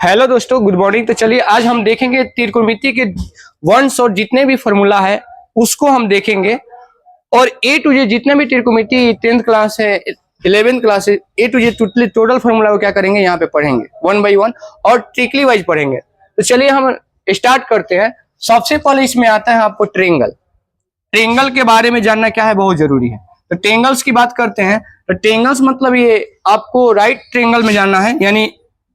Hello दोस्तों, good morning. तो चलिए आज हम देखेंगे त्रिकोणमिति के वंश और जितने भी फॉर्मूला है उसको हम देखेंगे। और ए टू जे जितने भी त्रिकोणमिति 10th क्लास है 11th क्लास है ए टू जे टोटल फॉर्मूला को क्या करेंगे यहाँ पे पढ़ेंगे 1 by 1 और ट्रिकली वाइज पढ़ेंगे। तो चलिए हम स्टार्ट करते हैं। सबसे पहले इसमें आता है आपको ट्रेंगल। ट्रेंगल के बारे में जानना क्या है बहुत जरूरी है। तो ट्रेंगल्स की बात करते हैं तो ट्रेंगल्स मतलब ये आपको राइट ट्रेंगल में जानना है, यानी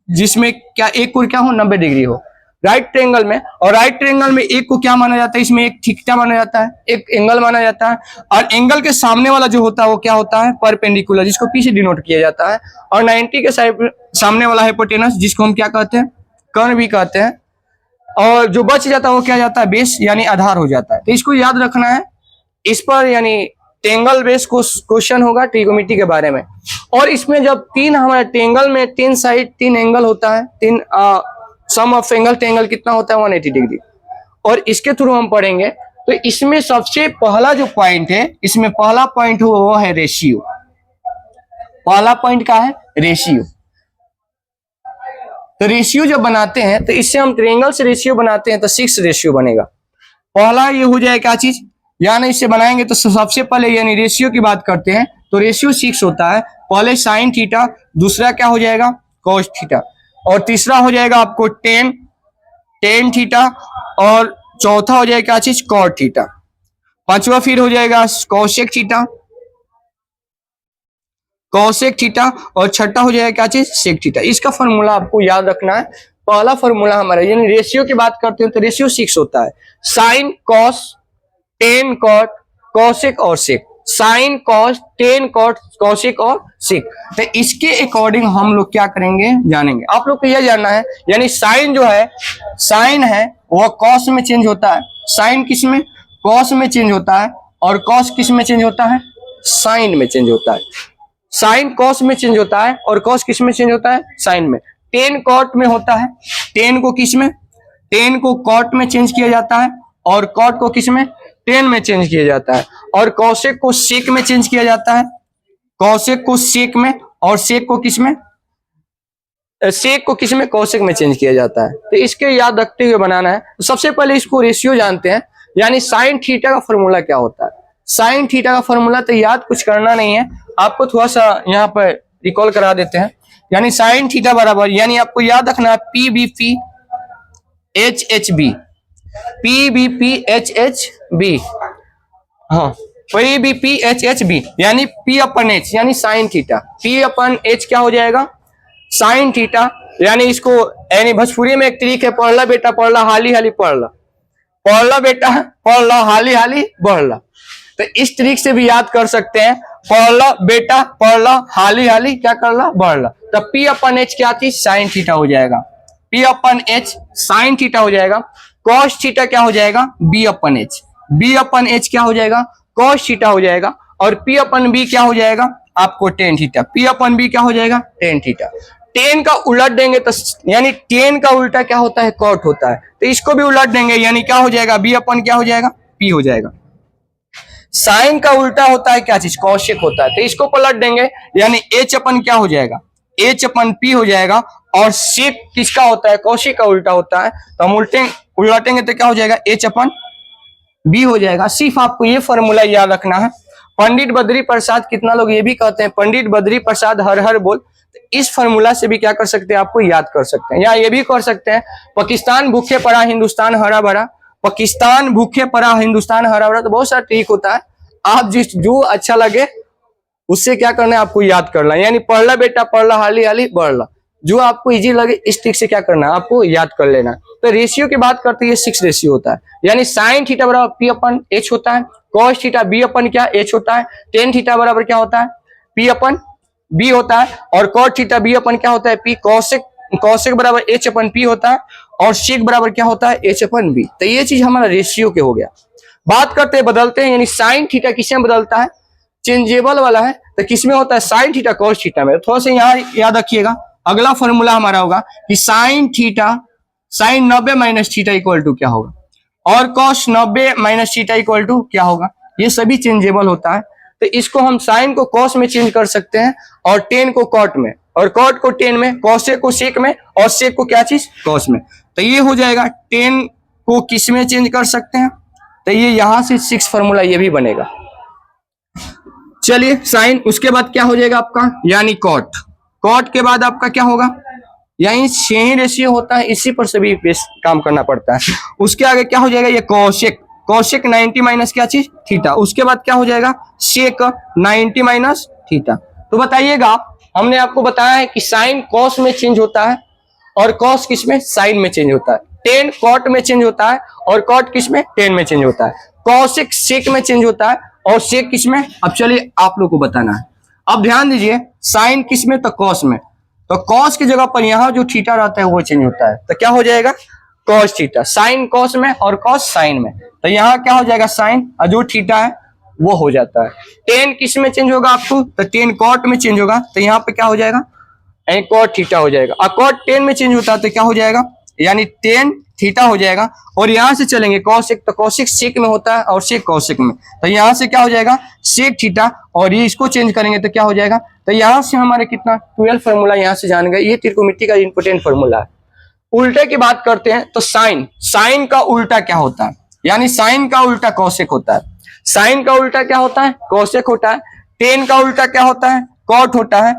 जिसमें क्या एक कोण क्या हो 90 डिग्री हो राइट ट्रेंगल में। और राइट ट्रेंगल में एक को क्या माना जाता है, इसमें एक थीटा माना जाता है, एक एंगल माना जाता है। और एंगल के सामने वाला जो होता है वो क्या होता है, परपेंडिकुलर, जिसको पी से डिनोट किया जाता है। और 90 के सामने वाला हाइपोटेनस, जिसको हम क्या कहते हैं, कर्ण भी कहते हैं। और जो बच जाता है वो क्या जाता है, बेस यानी आधार हो जाता है। तो इसको याद रखना है। इस पर यानी ट्रेंगल बेस क्वेश्चन होगा ट्रिकोणमिति के बारे में। और इसमें जब तीन हमारे ट्रेंगल में 3 साइड 3 एंगल होता है, 3 सम ऑफ एंगल ट्रेंगल कितना होता है 180 डिग्री। और इसके थ्रू हम पढ़ेंगे। तो इसमें सबसे पहला जो पॉइंट है, इसमें पहला पॉइंट हो वो है रेशियो। पहला पॉइंट क्या है, रेशियो। तो रेशियो जब बनाते हैं तो इससे हम ट्रेंगल से रेशियो बनाते हैं तो 6 रेशियो बनेगा। पहला ये हो जाए क्या चीज, यानी इससे बनाएंगे तो सबसे पहले यानी रेशियो की बात करते हैं तो रेशियो 6 होता है। पहले साइन थीटा, दूसरा क्या हो जाएगा कॉस थीटा, और तीसरा हो जाएगा आपको टेन थीटा, और चौथा हो जाएगा क्या चीज कॉट थीटा, पांचवा फिर हो जाएगा कॉसेक थीटा, और छठा हो जाएगा क्या चीज सेक थीटा। इसका फॉर्मूला आपको याद रखना है। पहला फॉर्मूला हमारा यानी रेशियो की बात करते हैं तो रेशियो 6 होता है। Sine cos tan cot cosec और sec, sine cos tan cot cosec और सेक। तो इसके अकॉर्डिंग हम लोग क्या करेंगे जानेंगे। आप लोग को यह जानना है, यानी साइन जो है, साइन है वह कॉस में चेंज होता है, साइन किस में कॉस में चेंज होता है, और कॉस किस में चेंज होता है साइन में चेंज होता है। साइन कॉस में चेंज होता है और कॉस किस में चेंज होता है साइन में। टेन कॉट में होता है, टेन को किस में, टेन को कॉट में चेंज किया जाता है, और कॉट को किस में टेन में चेंज किया जाता है। और कॉसेक को सेक में चेंज किया जाता है, कॉसेक को सेक में, और सेक को किस में, सेक को किस में कॉसेक में चेंज किया जाता है। तो इसके याद रखते हुए बनाना है। तो सबसे पहले इसको रेशियो जानते हैं, यानी साइन थीटा का फॉर्मूला क्या होता है। साइन थीटा का फॉर्मूला तो याद कुछ करना नहीं है, आपको थोड़ा सा यहाँ पर रिकॉल करा देते हैं। यानी साइन थीटा बराबर, यानी आपको याद रखना है PBP HHB, PBP HHB, हाँ PBP HHB, यानी P/H यानी साइन थीटा। P/H क्या हो जाएगा साइन थीटा। यानी इसको यानी भोजपुरी में एक तरीक है, पढ़ला बेटा पढ़ला हाली हाली पढ़ला, पढ़ला बेटा पढ़ला हाली हाली बढ़ला। तो इस तरीक से भी याद कर सकते हैं, पढ़ला बेटा पढ़ला हाली हाली क्या करला बढ़ला। तो P/H क्या थी साइन थीटा हो जाएगा, P/H साइन थीटा हो जाएगा। कॉस थीटा क्या हो जाएगा B/H, B/H क्या हो जाएगा कॉस थीटा हो जाएगा। और P/B क्या हो जाएगा आपको टेन थीटा, P/B क्या हो जाएगा टेन थीटा। टेन का उलट देंगे तो यानी टेन का उल्टा क्या होता है कॉट होता है, तो इसको भी उलट देंगे यानी क्या हो जाएगा B/, क्या हो जाएगा P हो जाएगा। साइन का उल्टा होता है क्या चीज कॉसेक होता है, तो इसको पलट देंगे यानी H/P क्या हो जाएगा H/P हो जाएगा। और सेक किसका होता है कॉसेक का उल्टा होता है, तो हम उलटेंगे तो क्या हो जाएगा H/B हो जाएगा। सिर्फ आपको ये फॉर्मूला याद रखना है। पंडित बद्री प्रसाद, कितना लोग ये भी कहते हैं पंडित बद्री प्रसाद हर हर बोल, तो इस फॉर्मूला से भी क्या कर सकते हैं आपको याद कर सकते हैं। या ये भी कर सकते हैं पाकिस्तान भूखे पड़ा हिंदुस्तान हरा भरा, पाकिस्तान भूखे पड़ा हिंदुस्तान हरा भरा। तो बहुत सारा ट्रिक होता है, आप जो अच्छा लगे उससे क्या करना है आपको याद करना है। यानी पढ़ला बेटा पढ़ला हाली हाली बढ़ला, जो आपको इजी लगे इस ट्रिक से क्या करना है आपको याद कर लेना। तो रेशियो की बात करते हैं 6 रेशियो होता है। यानी साइन थीटा बराबर P/H होता है, कॉस थीटा B/, क्या H होता है, टेन थीटा बराबर क्या होता है P/B होता है, और कॉट थीटा B/, क्या होता है P, कॉसेक बराबर H/P होता है, और सेक बराबर क्या होता है H/B। तो ये चीज हमारा रेशियो के हो गया। बात करते हैं बदलते हैं, यानी साइन थीटा किसमें बदलता है चेंजेबल वाला है, तो किसमें होता है साइन थीटा कॉस थीटा में। थोड़ा सा यहाँ याद रखिएगा, अगला फॉर्मूला हमारा होगा कि sine theta sine 90 minus theta equal to क्या होगा, और cos 90 minus theta equal to क्या होगा। ये सभी चेंजेबल होता है। तो इसको हम साइन को कॉस में चेंज कर सकते हैं, और टेन को कॉट में, और कॉट को टेन में, कॉसेक को सेक में और सेक को क्या चीज कॉस में। तो ये हो जाएगा, टेन को किस में चेंज कर सकते हैं, तो ये यहां से 6 फॉर्मूला ये भी बनेगा। चलिए साइन, उसके बाद क्या हो जाएगा आपका, यानी कॉट। कॉट के बाद आपका क्या होगा, यही 6 ही रेशियो होता है, इसी पर सभी काम करना पड़ता है। उसके आगे क्या हो जाएगा, ये कॉसेक, कॉसेक 90 माइनस क्या चीज थीटा। उसके बाद क्या हो जाएगा, सेक 90 माइनस थीटा। तो बताइएगा, हमने आपको बताया है कि साइन कॉस में चेंज होता है और कॉस किस में, साइन में चेंज होता है। टेन कॉट में चेंज होता है और कॉट किस में, टेन में चेंज होता है। कॉसेक सेक में चेंज होता है और सेक किस में। अब चलिए आप लोग को बताना है। अब ध्यान दीजिए, साइन किस में, तो कॉस में। तो कॉस की जगह पर यहाँ जो थीटा रहता है वो चेंज होता है, तो क्या हो जाएगा, कॉस थीटा। साइन कॉस में और कॉस साइन में, तो यहाँ क्या हो जाएगा, साइन और जो थीटा है वो हो जाता है। टेन किस में चेंज होगा आपको, तो टेन कॉट में चेंज होगा, तो यहाँ पे क्या हो जाएगा, कॉट थीटा हो जाएगा। और कॉट टेन में चेंज होता है तो क्या हो जाएगा, यानी टेन थीटा हो जाएगा। और यहां से चलेंगे कॉसेक, तो कॉसेक सेक में होता है और सेक कॉसेक में, तो यहां से क्या हो जाएगा, सेक थीटा। और ये इसको चेंज करेंगे तो क्या हो जाएगा, तो यहां से हमारे कितना 12 फॉर्मूला यहां से जान गए। ये त्रिकोणमिति का इंपोर्टेंट फॉर्मूला है। उल्टे की बात करते हैं तो साइन, साइन का उल्टा क्या होता है, यानी साइन का उल्टा कॉसेक होता है। साइन का उल्टा क्या होता है, कॉसेक होता है। टेन का उल्टा क्या होता है, कॉट होता है।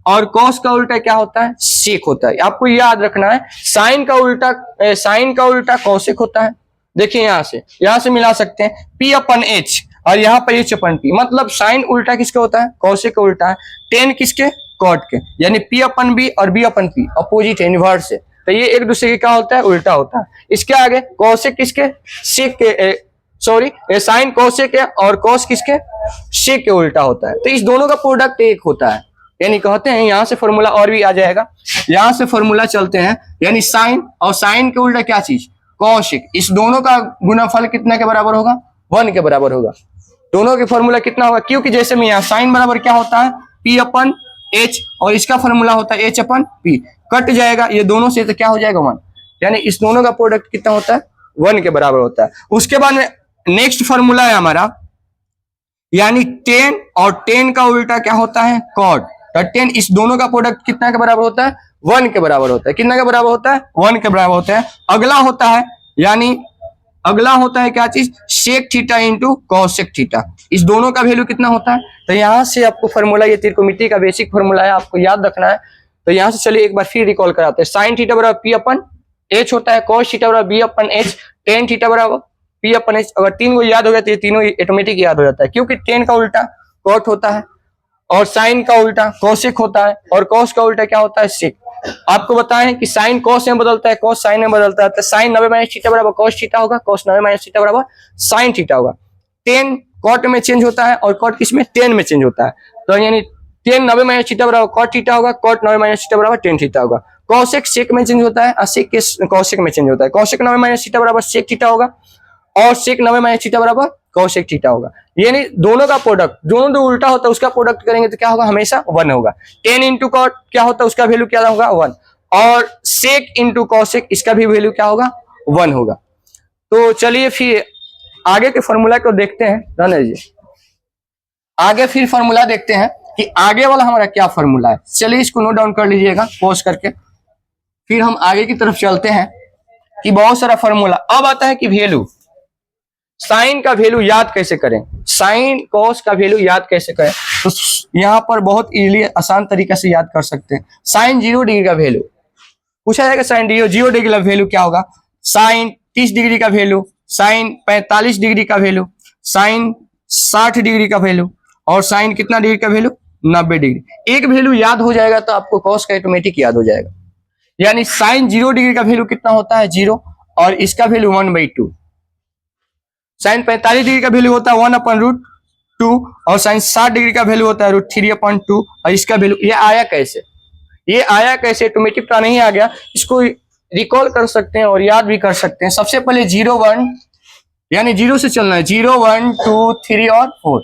और कॉस का उल्टा क्या होता है, सेक होता है। आपको याद रखना है, साइन का उल्टा कॉसेक होता है। देखिए यहां से मिला सकते हैं P अपन H और यहाँ पर H अपन P, मतलब साइन उल्टा किसका होता है, कॉसेक का उल्टा है। टेन किसके, कॉट के, यानी P अपन B और B अपन P अपोजिट है, इनवर्स है, तो ये एक दूसरे के क्या होता है, उल्टा होता है। इसके आगे कॉसेक किसके, सेक के, सॉरी साइन कॉसेक है और कॉस किसके, सेक के उल्टा होता है। तो इस दोनों का प्रोडक्ट एक होता है, यानी कहते हैं यहां से फॉर्मूला और भी आ जाएगा। यहां से फॉर्मूला चलते हैं, यानी साइन और साइन के उल्टा क्या चीज, कॉसेक। इस दोनों का गुणनफल कितना के बराबर होगा, 1 के बराबर होगा। दोनों के फॉर्मूला कितना होगा, क्योंकि जैसे में यहाँ साइन बराबर क्या होता है, P अपन H और इसका फॉर्मूला होता है H अपन P। कट जाएगा ये दोनों से तो क्या हो जाएगा 1, यानी इस दोनों का प्रोडक्ट कितना होता है, 1 के बराबर होता है। उसके बाद में नेक्स्ट फॉर्मूला है हमारा, यानी टेन और टेन का उल्टा क्या होता है, कॉट। तो टेन, इस दोनों का प्रोडक्ट कितना के बराबर होता है, 1 के बराबर होता है। कितना के बराबर होता है, 1 के बराबर होता है। अगला होता है, यानी अगला होता है क्या चीज, sec theta into cosec theta. इस दोनों का वैल्यू कितना होता है, तो यहां से आपको फॉर्मूला, ये त्रिकोणमिति का बेसिक फॉर्मूला है, आपको याद रखना है। तो यहां से चलिए एक बार फिर रिकॉल कराते हैं। साइन थीटा बराबर P अपन H होता है, कॉस थीटा बराबर B अपन H, टेन थीटा बराबर P अपन H। अगर तीन को याद हो गया तो ये तीनों ऑटोमेटिक याद हो जाता है, क्योंकि टेन का उल्टा कॉट होता है और साइन का उल्टा कॉसेक होता है और कॉस का उल्टा क्या होता है, सेक। आपको बताएं कि साइन कॉस में बदलता है, कॉस साइन में बदलता है, तो साइन 90 माइनस थीटा बराबर कॉस थीटा होगा, कॉस 90 माइनस थीटा बराबर साइन थीटा होगा। टेन कॉट में चेंज होता है और कॉट किस में, टेन में चेंज होता है, तो यानी टेन 90 माइनस थीटा बराबर कॉट थीटा होगा, कॉट 90 माइनस थीटा बराबर टेन थीटा होगा। कॉसेक सेक में चेंज होता है और सेक कॉसेक में चेंज होता है। कॉसेक 90 माइनस थीटा बराबर सेक थीटा होगा और सेक 90 माइनस थीटा बराबर कॉसेक थीटा होगा। यानी दोनों का प्रोडक्ट, दोनों जो उल्टा होता है उसका प्रोडक्ट करेंगे तो क्या होगा, हमेशा 1 होगा। टेन इंटू कॉट क्या होता है, उसका वैल्यू क्या होगा, 1। और सेक इंटू कॉसेक, इसका भी वैल्यू क्या होगा, 1 होगा। तो चलिए फिर आगे के फॉर्मूला को देखते हैं। रनर जी, आगे फिर फॉर्मूला देखते हैं कि आगे वाला हमारा क्या फॉर्मूला है। चलिए इसको नोट डाउन कर लीजिएगा पॉज करके, फिर हम आगे की तरफ चलते हैं कि बहुत सारा फॉर्मूला। अब आता है कि वैल्यू, साइन का वैल्यू याद कैसे करें, साइन कॉस का वैल्यू याद कैसे करें। तो यहाँ पर बहुत इजीली आसान तरीके से याद कर सकते हैं। साइन 0 डिग्री का वैल्यू पूछा जाएगा, साइन 0 डिग्री का वैल्यू क्या होगा, साइन 30 डिग्री का वैल्यू, साइन 45 डिग्री का वैल्यू, साइन 60 डिग्री का वैल्यू और साइन कितना डिग्री का वैल्यू, 90 डिग्री। एक वैल्यू याद हो जाएगा तो आपको कॉस का ऑटोमेटिक याद हो जाएगा। यानी साइन 0 डिग्री का वैल्यू कितना होता है, 0, और इसका वैल्यू 1/2। साइन 45 डिग्री का वैल्यू होता है 1/√2 और साइन 60 डिग्री का वैल्यू होता है √3/2। और इसका वैल्यू, ये आया कैसे, ये आया कैसे, ऑटोमेटिक तो नहीं आ गया, इसको रिकॉल कर सकते हैं और याद भी कर सकते हैं। सबसे पहले 0 1, यानी 0 से चलना है, 0 1 2 3 और 4,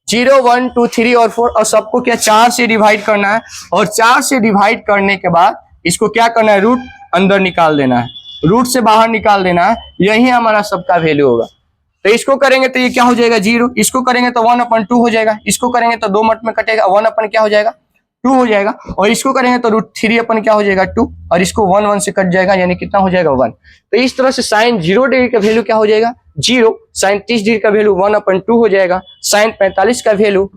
0 1 2 3 और 4, और सबको क्या 4 से डिवाइड करना है। और 4 से डिवाइड करने के बाद इसको क्या करना है, रूट अंदर निकाल देना है, रूट से बाहर निकाल देना है, यही हमारा सबका वैल्यू होगा। तो इसको करेंगे तो ये क्या हो जाएगा, 0, इसको करेंगे तो 1/2 हो जाएगा, इसको करेंगे तो 2 मट में कटेगा, 1 अपन क्या हो जाएगा 2 हो जाएगा, और इसको करेंगे तो √3 अपन क्या हो जाएगा 2, और इसको 1 1 से कट जाएगा, यानी कितना हो जाएगा 1। तो इस तरह से साइन 0 डिग्री का वैल्यू क्या हो जाएगा 0, साइन 30 डिग्री का वैल्यू 1/2 हो जाएगा, साइन 45 का वैल्यू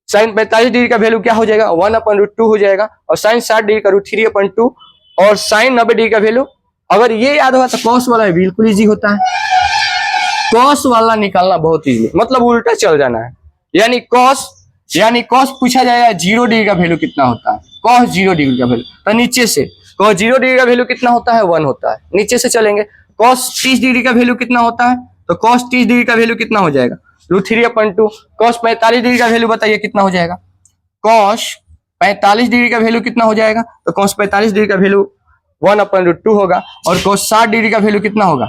साइन 45 डिग्री का वैल्यू क्या हो जाएगा 1/√2 हो जाएगा, और साइन 60 डिग्री का √3/2, और साइन 90 डिग्री का वैल्यू, अगर ये याद होगा तो कॉस वाला बिल्कुल इजी होता है, कॉस वाला निकालना बहुत इजी, मतलब उल्टा चल जाना है, यानी कॉस पूछा जाएगा 0 डिग्री का वैल्यू कितना होता है, कॉस 0 डिग्री का वैल्यू, तो नीचे से कॉस 0 डिग्री का वैल्यू कितना होता है 1 होता है, नीचे से चलेंगे, कॉस 30 डिग्री का वैल्यू कितना होता है, तो कॉस 30 डिग्री का वैल्यू कितना हो जाएगा √3/2, कॉस 45 डिग्री का वैल्यू बताइए कितना हो जाएगा, कॉस 45 डिग्री का वैल्यू कितना हो जाएगा, तो कॉस 45 डिग्री का वैल्यू 1/√2 होगा, और कॉस 60 डिग्री का वैल्यू कितना होगा,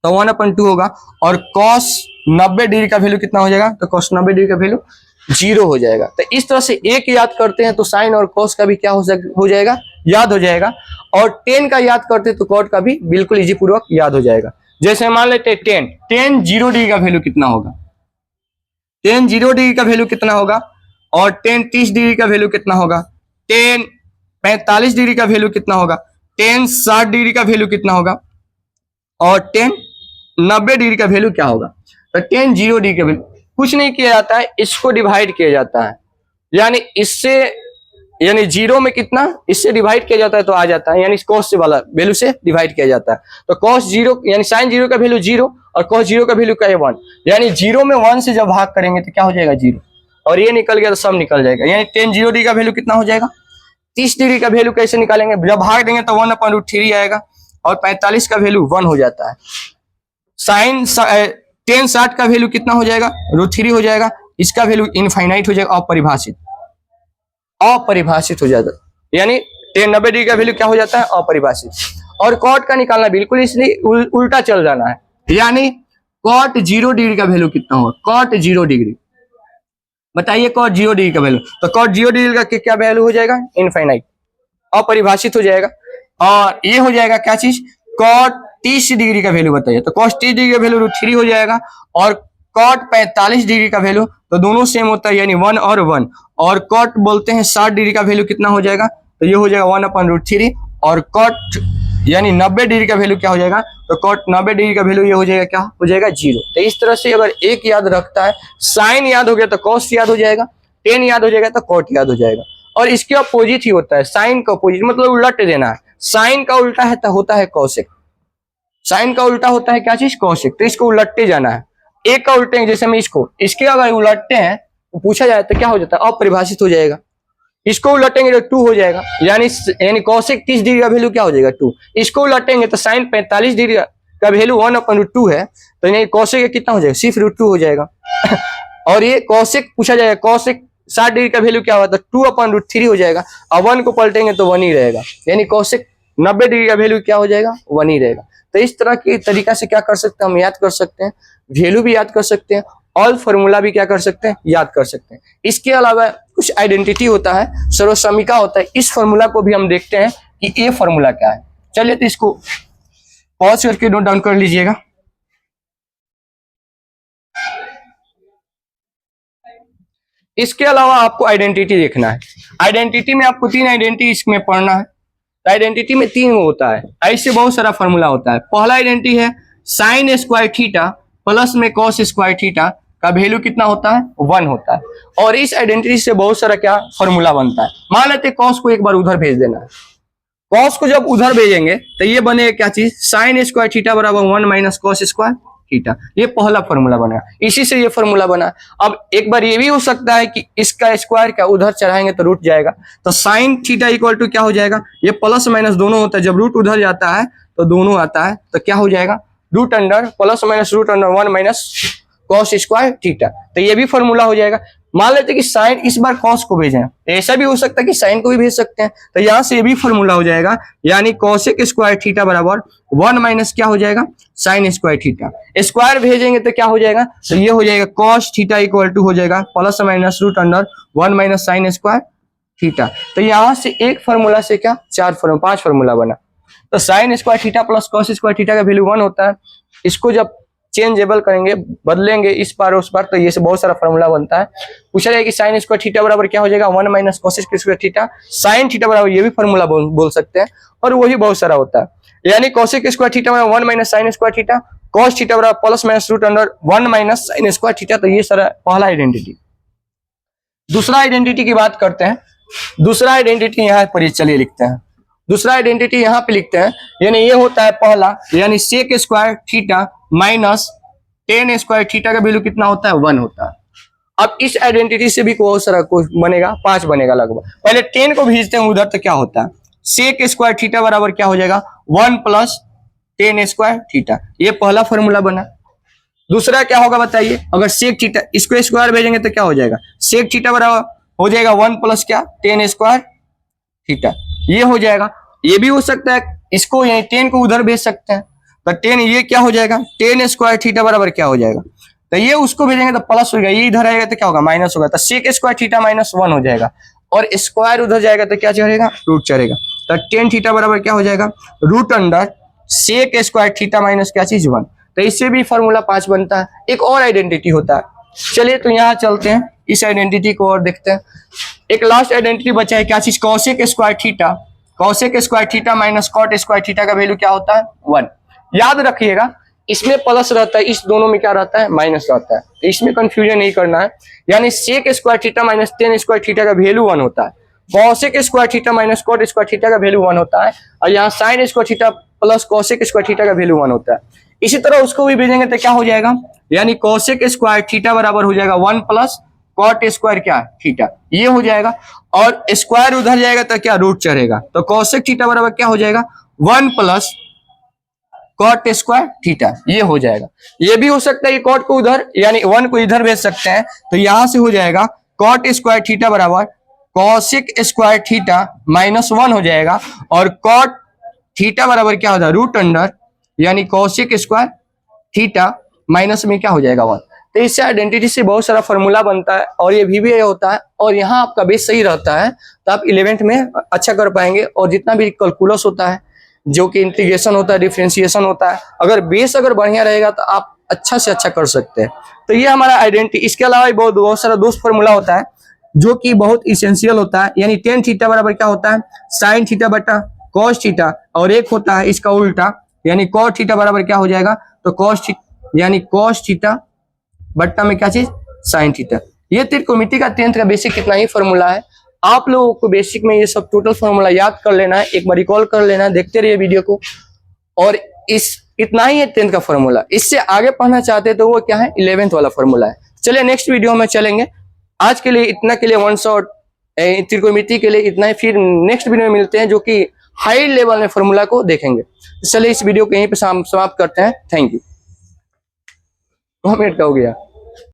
तो 1/2 होगा, और कॉस 90 डिग्री का वैल्यू कितना हो जाएगा, तो कॉस 90 डिग्री का वैल्यू 0 हो जाएगा। तो इस तरह से एक याद करते हैं तो साइन और कॉस का भी क्या हो जाएगा, याद हो जाएगा, और टेन का याद करते हैं तो कॉट का भी बिल्कुल इजी पूर्वक याद हो जाएगा। जैसे मान लेते हैं टेन 0 डिग्री का वैल्यू कितना होगा, टेन 0 डिग्री का वैल्यू कितना होगा, और टेन 30 डिग्री का वैल्यू कितना होगा, टेन 45 डिग्री का वैल्यू कितना होगा, टेन 60 डिग्री का वैल्यू कितना होगा, और टेन 90 डिग्री का वैल्यू क्या होगा। तो टेन 0 डिग्री का वैल्यू कुछ नहीं किया जाता है, इसको डिवाइड किया जाता है, यानी इससे, यानी 0 में कितना, इससे डिवाइड किया जाता है तो आ जाता है, यानी कॉस से वाला वैल्यू से डिवाइड किया जाता है। तो कॉस 0 यानी साइन 0 का वैल्यू 0, और कॉस 0 का वैल्यू क्या है 1, यानी 0 में 1 से जब भाग करेंगे तो क्या हो जाएगा 0, और ये निकल गया तो सब निकल जाएगा, यानी टेन 0 डिग्री का वैल्यू कितना हो जाएगा 30 डिग्री का वैल्यू कैसे निकालेंगे, जब भाग देंगे तो 1/√3 आएगा, और 45 का वैल्यू 1 हो जाता है, साइन टेन 60 का वैल्यू कितना हो जाएगा √3 हो जाएगा, इसका वैल्यू इनफाइनाइट हो जाएगा, अपरिभाषित हो जाता है, यानी टेन 90 डिग्री का वैल्यू क्या हो जाता है अपरिभाषित। और कॉट का निकालना बिल्कुल इसलिए उल्टा चल जाना है, यानी कॉट 0 डिग्री का वैल्यू कितना होगा, कॉट 0 डिग्री बताइए, कॉट 0 डिग्री का वैल्यू, तो कॉट 0 डिग्री का क्या वैल्यू हो जाएगा इनफाइनाइट, अपरिभाषित हो जाएगा, और ये हो जाएगा क्या चीज, कॉट 30 डिग्री का वैल्यू बताइए, तो कॉस 30 डिग्री का वैल्यू √3 हो जाएगा, और कॉट 45 डिग्री का वैल्यू तो दोनों सेम होता है, यानी 1 और 1, और कॉट बोलते हैं 60 डिग्री का वैल्यू कितना हो जाएगा, तो ये हो जाएगा 1/√3, और कॉट यानी 90 डिग्री का वैल्यू क्या हो जाएगा, तो कॉट 90 डिग्री का वैल्यू ये हो जाएगा क्या हो जाएगा 0। तो इस तरह से अगर एक याद रखता है, साइन याद हो गया तो कॉस याद हो जाएगा, टेन याद हो जाएगा तो कॉट याद हो जाएगा, और इसके अपोजिट ही होता है, साइन का अपोजिट मतलब उलट देना है, साइन का उल्टा है तो होता है कॉसेक, साइन का उल्टा होता है क्या चीज कॉसेक, तो इसको उलटते जाना है, एक का उल्टे जैसे हम इसके अगर उलटते हैं तो पूछा जाए तो क्या हो जाता है अपरिभाषित हो जाएगा, इसको उलटेंगे तो 2 हो जाएगा, यानी कॉसेक 30 डिग्री का वैल्यू क्या हो जाएगा 2, इसको उलटेंगे तो साइन 45 डिग्री का वैल्यू 1/2 है, तो यानी कॉसेक कितना हो जाएगा सिर्फ √2 हो जाएगा और ये कॉसेक पूछा जाएगा, कॉसेक 60 डिग्री का वैल्यू क्या हुआ था 2/√3 हो जाएगा, और 1 को पलटेंगे तो 1 ही रहेगा, यानी कॉसेक 90 डिग्री का वैल्यू क्या हो जाएगा 1 ही रहेगा। तो इस तरह के तरीका से क्या कर सकते हैं हम याद कर सकते हैं, वैल्यू भी याद कर सकते हैं, ऑल फॉर्मूला भी क्या कर सकते हैं याद कर सकते हैं। इसके अलावा कुछ आइडेंटिटी होता है, सर्वसमीका होता है, इस फॉर्मूला को भी हम देखते हैं कि ये फॉर्मूला क्या है। चलिए तो इसको पॉज करके नोट डाउन कर लीजिएगा। इसके अलावा आपको आइडेंटिटी देखना है, आइडेंटिटी में आपको 3 आइडेंटिटी इसमें पढ़ना है, आइडेंटिटी में 3 होता है, ऐसे बहुत सारा फॉर्मूला होता है। पहला आइडेंटिटी है साइन स्क्वायर थीटा प्लस में कॉस स्क्वायर थीटा का वैल्यू कितना होता है 1 होता है, और इस आइडेंटिटी से बहुत सारा क्या फॉर्मूला बनता है। मान लेते कॉस को एक बार उधर भेज देना है, कॉस को जब उधर भेजेंगे तो ये बनेगा क्या चीज साइन स्क्वायर थीटा बराबर 1 माइनस कॉस स्क्वायर थीटा, ये पहला फॉर्मूला बना, इसी से ये फॉर्मूला बना। अब एक बार ये भी हो सकता है कि इसका स्क्वायर क्या उधर चढ़ाएंगे तो रूट जाएगा, तो साइन थीटा इक्वल टू क्या हो जाएगा, ये प्लस माइनस दोनों होता है, जब रूट उधर जाता है तो दोनों आता है, तो क्या हो जाएगा root under plus minus root under 1 minus cos square theta, तो ये भी फॉर्मूला हो जाएगा। मान लेते कि साइन इस बार कॉस को भेजें, ऐसा भी हो सकता है कि साइन को भी भेज सकते हैं, तो यहां से ये भी फॉर्मूला हो जाएगा, यानी कॉसेक स्क्वायर थीटा बराबर 1 माइनस क्या हो जाएगा साइन स्क्वायर थीटा, स्क्वायर भेजेंगे तो क्या हो जाएगा, तो ये हो जाएगा कॉस थीटा इक्वल टू हो जाएगा plus minus root under 1 minus sine square theta. तो यहां से एक फॉर्मूला से क्या 5 फॉर्मूला बना, तो sign square theta plus cos square theta का वैल्यू 1 होता है, इसको जब चेंजेबल करेंगे, बदलेंगे इस बार उस बार, तो ये से बहुत सारा फॉर्मूला बनता है। पूछा जाए कि साइन स्क्वायर थीटा बराबर क्या हो जाएगा 1 minus cosec square theta, sine theta बराबर ये भी फॉर्मूला बोल सकते हैं, और वही बहुत सारा होता है। यानी कोसेक स्क्वायर थीटा बराबर 1 minus sine square theta, cos theta बराबर plus minus root under 1 minus sine square theta. तो ये सारा पहला आइडेंटिटी। दूसरा आइडेंटिटी की बात करते हैं। दूसरा आइडेंटिटी यहाँ पर चलिए लिखते हैं। दूसरा आइडेंटिटी यहाँ पे लिखते हैं, यानी ये होता है पहला, यानी sec square theta minus tan square theta का वैल्यू कितना होता है 1 होता है। अब इस आइडेंटिटी से भी बहुत सारा कुछ बनेगा, 5 बनेगा लगभग। पहले 10 को भेजते हैं उधर, तो क्या होता है सेक स्क्वायर थीटा बराबर क्या हो जाएगा 1 प्लस 10 स्क्वायर थीटा, ये पहला फॉर्मूला बना। दूसरा क्या होगा बताइए, अगर सेक थीटा इसको स्क्वायर भेजेंगे तो क्या हो जाएगा सेक थीटा बराबर हो जाएगा 1 प्लस क्या 10 स्क्वायर थीटा, ये हो जाएगा। ये भी हो सकता है इसको यही 10 को उधर भेज सकते हैं, तो 10 ये क्या हो जाएगा 10 स्क्वायर थीटा बराबर क्या हो जाएगा, तो ये उसको भेजेंगे तो प्लस होगा, ये इधर आएगा तो क्या होगा माइनस होगा, तो सेक स्क्वायर थीटा माइनस 1 हो जाएगा, और स्क्वायर उधर जाएगा तो क्या चढ़ेगा रूट चढ़ेगा, तो 10 थीटा बराबर क्या हो जाएगा root under sec square theta minus क्या चीज 1। तो इससे भी फॉर्मूला 5 बनता है। एक और आइडेंटिटी होता है, चलिए तो यहाँ चलते हैं इस आइडेंटिटी को और देखते हैं। एक लास्ट आइडेंटिटी बचा है क्या चीज cosec square theta, cosec square theta minus cot square theta का वैल्यू क्या होता है 1। याद रखिएगा इसमें प्लस रहता है, इस दोनों में क्या रहता है माइनस रहता है, तो इसमें कंफ्यूजन नहीं करना है। यानी sec square theta minus 10 square theta का वैल्यू 1 होता है, cosec square theta minus cot square theta का वैल्यू 1 होता है, और यहाँ sine square theta plus cosec square theta का वैल्यू 1 होता है। इसी तरह उसको भी भेजेंगे तो क्या हो जाएगा, यानी कोसेक स्क्वायर थीटा बराबर हो जाएगा 1 प्लस कॉट स्क्वायर क्या थीटा, ये हो जाएगा, और स्क्वायर उधर जाएगा तो क्या रूट चढ़ेगा, तो कोसेक थीटा बराबर क्या हो जाएगा 1 प्लस कॉट स्क्वायर थीटा, ये हो जाएगा। ये भी हो सकता है कि कॉट को उधर यानी 1 को इधर भेज सकते हैं, तो यहां से हो जाएगा कॉट स्क्वायर थीटा बराबर कोसेक स्क्वायर थीटा माइनस 1 हो जाएगा, और कॉट थीटा बराबर क्या होता है रूट अंडर यानी कोसेक स्क्वायर थीटा माइनस में क्या हो जाएगा 1। तो इससे आइडेंटिटी से बहुत सारा फॉर्मूला बनता है, और ये भी होता है, और यहाँ आपका बेस सही रहता है तो आप 11th में अच्छा कर पाएंगे। और जितना भी कैलकुलस होता है, जो कि इंटीग्रेशन होता है, डिफरेंशिएशन होता है, अगर बेस अगर बढ़िया रहेगा तो आप अच्छा से अच्छा कर सकते हैं। तो ये हमारा आइडेंटिटी। इसके अलावा भी बहुत सारा दोस्त फॉर्मूला होता है जो कि बहुत इसेंशियल होता है। यानी टेन थीटा बराबर क्या होता है साइन थीटा बटा कॉस थीटा, और एक होता है इसका उल्टा यानी कॉट थीटा बराबर क्या हो जाएगा तो कॉस यानी कॉस थीटा बट्टा में क्या चीज साइन थीटा। ये त्रिकोणमिति का 10th का बेसिक कितना ही फॉर्मूला है। आप लोगों को बेसिक में ये सब टोटल फॉर्मूला याद कर लेना है, एक बार रिकॉल कर लेना है, देखते रहिए वीडियो को। और इस इतना ही है 10th का फॉर्मूला। इससे आगे पढ़ना चाहते हैं तो वो क्या है 11th वाला फॉर्मूला है। चलिए नेक्स्ट वीडियो में चलेंगे। आज के लिए इतना, के लिए वन शॉट त्रिकोणमिति के लिए इतना ही। फिर नेक्स्ट वीडियो में मिलते हैं जो कि हाई लेवल में फॉर्मूला को देखेंगे। चलिए इस वीडियो को यहीं पे समाप्त करते हैं। Thank you. 2 मिनट का हो गया।